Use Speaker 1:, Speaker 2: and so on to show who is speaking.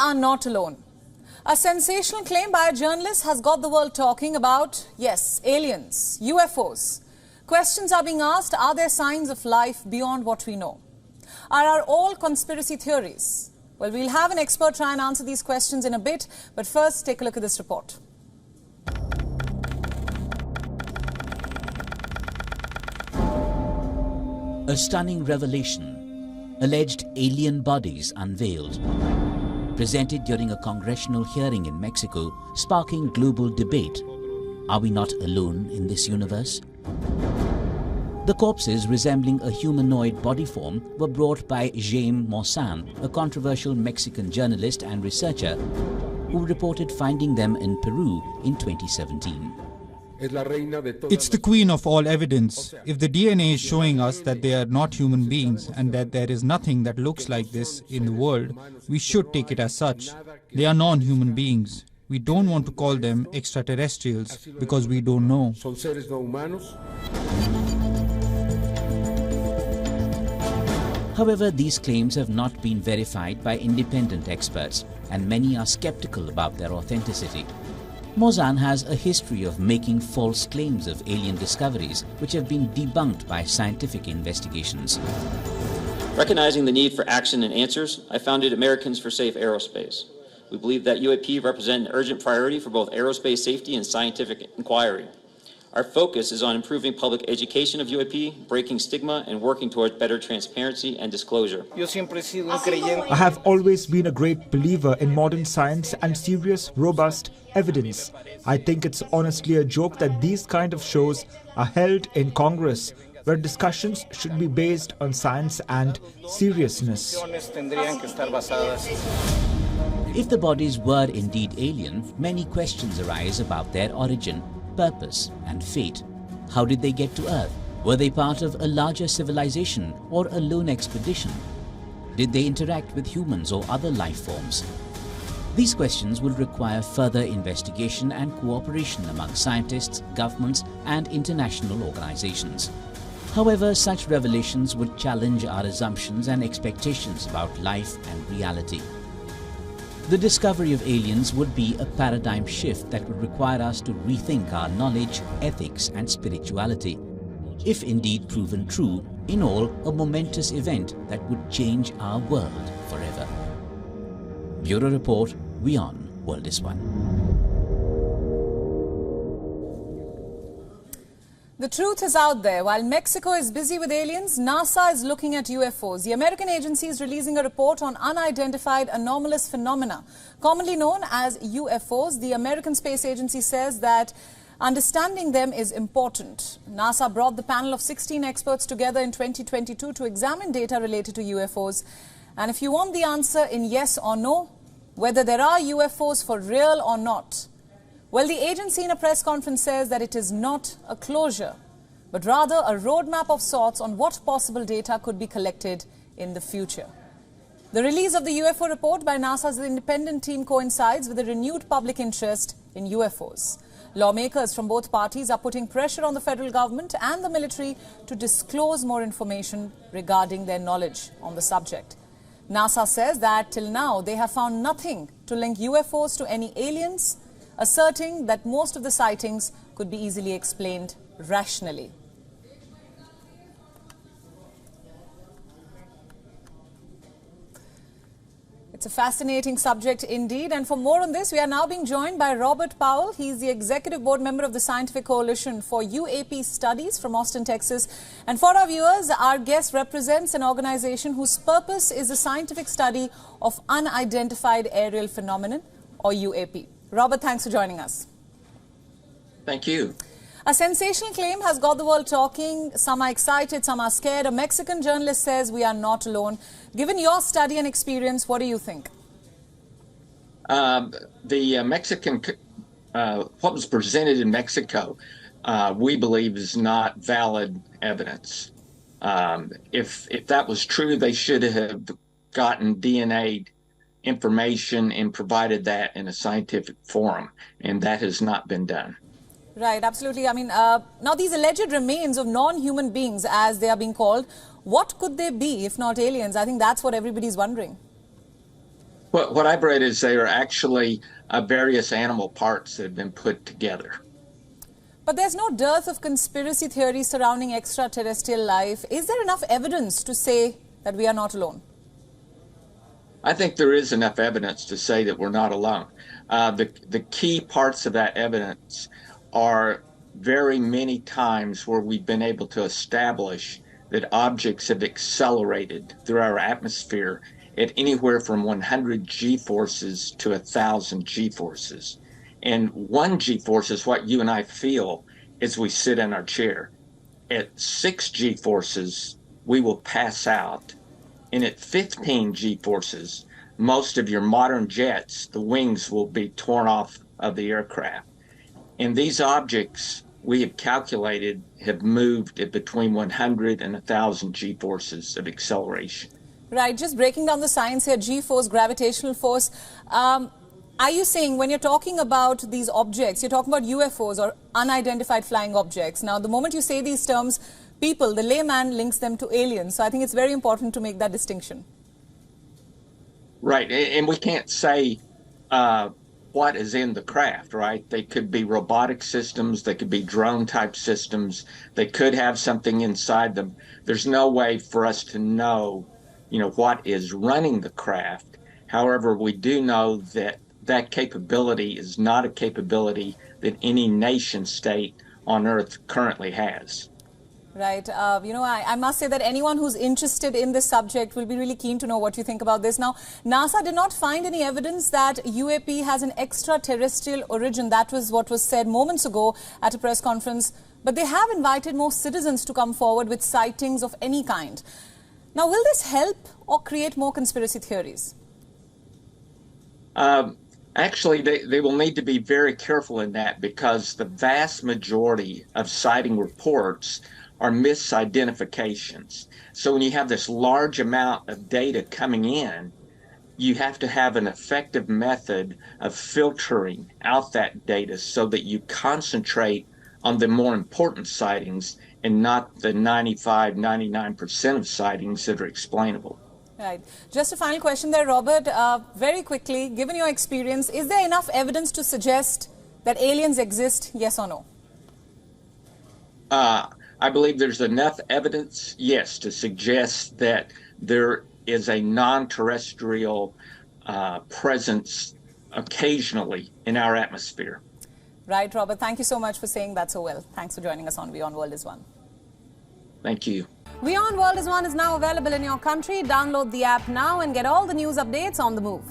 Speaker 1: are not alone. A sensational claim by a journalist has got the world talking about, yes, aliens, UFOs. Questions are being asked, are there signs of life beyond what we know? Are all conspiracy theories? Well, we'll have an expert try and answer these questions in a bit, but first take a look at this report.
Speaker 2: A stunning revelation. Alleged alien bodies unveiled. Presented during a congressional hearing in Mexico, sparking global debate. Are we not alone in this universe? The corpses resembling a humanoid body form were brought by Jaime Maussan, a controversial Mexican journalist and researcher who reported finding them in Peru in 2017.
Speaker 3: It's the queen of all evidence. If the DNA is showing us that they are not human beings and that there is nothing that looks like this in the world, we should take it as such. They are non-human beings. We don't want to call them extraterrestrials because we don't know.
Speaker 2: However, these claims have not been verified by independent experts, and many are skeptical about their authenticity. Maussan has a history of making false claims of alien discoveries, which have been debunked by scientific investigations.
Speaker 4: Recognizing the need for action and answers, I founded Americans for Safe Aerospace. We believe that UAP represent an urgent priority for both aerospace safety and scientific inquiry. Our focus is on improving public education of UAP, breaking stigma, and working towards better transparency and disclosure.
Speaker 5: I have always been a great believer in modern science and serious, robust evidence. I think it's honestly a joke that these kind of shows are held in Congress, where discussions should be based on science and seriousness.
Speaker 2: If the bodies were indeed alien, many questions arise about their origin, purpose and fate. How did they get to Earth? Were they part of a larger civilization or a lone expedition? Did they interact with humans or other life forms? These questions will require further investigation and cooperation among scientists, governments and international organizations. However, such revelations would challenge our assumptions and expectations about life and reality. The discovery of aliens would be a paradigm shift that would require us to rethink our knowledge, ethics and spirituality. If indeed proven true, in all, a momentous event that would change our world forever. Bureau Report, WION, World is One.
Speaker 1: The truth is out there. While Mexico is busy with aliens, NASA is looking at UFOs. The American agency is releasing a report on unidentified anomalous phenomena, commonly known as UFOs. The American Space Agency says that understanding them is important. NASA brought the panel of 16 experts together in 2022 to examine data related to UFOs. And if you want the answer in yes or no, whether there are UFOs for real or not, well, the agency in a press conference says that it is not a closure, but rather a roadmap of sorts on what possible data could be collected in the future. The release of the UFO report by NASA's independent team coincides with a renewed public interest in UFOs. Lawmakers from both parties are putting pressure on the federal government and the military to disclose more information regarding their knowledge on the subject. NASA says that till now they have found nothing to link UFOs to any aliens, asserting that most of the sightings could be easily explained rationally. It's a fascinating subject indeed, and for more on this, we are now being joined by Robert Powell. He's the Executive Board Member of the Scientific Coalition for UAP Studies from Austin, Texas. And for our viewers, our guest represents an organization whose purpose is the scientific study of unidentified aerial phenomenon, or UAP. Robert, thanks for joining us.
Speaker 4: Thank you.
Speaker 1: A sensational claim has got the world talking. Some are excited, some are scared. A Mexican journalist says we are not alone. Given your study and experience, what do you think?
Speaker 6: What was presented in Mexico, we believe is not valid evidence. If that was true, they should have gotten DNA information and provided that in a scientific forum, and that has not been done.
Speaker 1: Right, absolutely. I mean, now these alleged remains of non-human beings, as they are being called, what could they be if not aliens? I think that's what everybody's wondering.
Speaker 6: What I've read is they are actually various animal parts that have been put together.
Speaker 1: But there's no dearth of conspiracy theories surrounding extraterrestrial life. Is there enough evidence to say that we are not alone?
Speaker 6: I think there is enough evidence to say that we're not alone. The key parts of that evidence are very many times where we've been able to establish that objects have accelerated through our atmosphere at anywhere from 100 g-forces to 1,000 g-forces. And 1 g-force is what you and I feel as we sit in our chair. At 6 g-forces, we will pass out. And at 15 g-forces, most of your modern jets, the wings will be torn off of the aircraft. And these objects, we have calculated, have moved at between 100 and 1,000 g-forces of acceleration.
Speaker 1: Right, just breaking down the science here, G-force, gravitational force. Are you saying when you're talking about these objects, you're talking about UFOs or unidentified flying objects? Now, the moment you say these terms, people, the layman links them to aliens. So I think it's very important to make that distinction.
Speaker 6: Right, and we can't say what is in the craft, right? They could be robotic systems, they could be drone-type systems, they could have something inside them. There's no way for us to know, what is running the craft. However, we do know that that capability is not a capability that any nation state on Earth currently has.
Speaker 1: Right. I must say that anyone who's interested in this subject will be really keen to know what you think about this. Now, NASA did not find any evidence that UAP has an extraterrestrial origin. That was what was said moments ago at a press conference. But they have invited more citizens to come forward with sightings of any kind. Now, will this help or create more conspiracy theories?
Speaker 6: Actually, they will need to be very careful in that, because the vast majority of sighting reports are misidentifications. So when you have this large amount of data coming in, you have to have an effective method of filtering out that data so that you concentrate on the more important sightings and not the 95, 99% of sightings that are explainable.
Speaker 1: Right. Just a final question there, Robert. Very quickly, given your experience, is there enough evidence to suggest that aliens exist, yes or no?
Speaker 6: I believe there's enough evidence, yes, to suggest that there is a non-terrestrial presence occasionally in our atmosphere.
Speaker 1: Right, Robert. Thank you so much for saying that so well. Thanks for joining us on WION World is One.
Speaker 6: Thank you.
Speaker 1: WION World is One is now available in your country. Download the app now and get all the news updates on the move.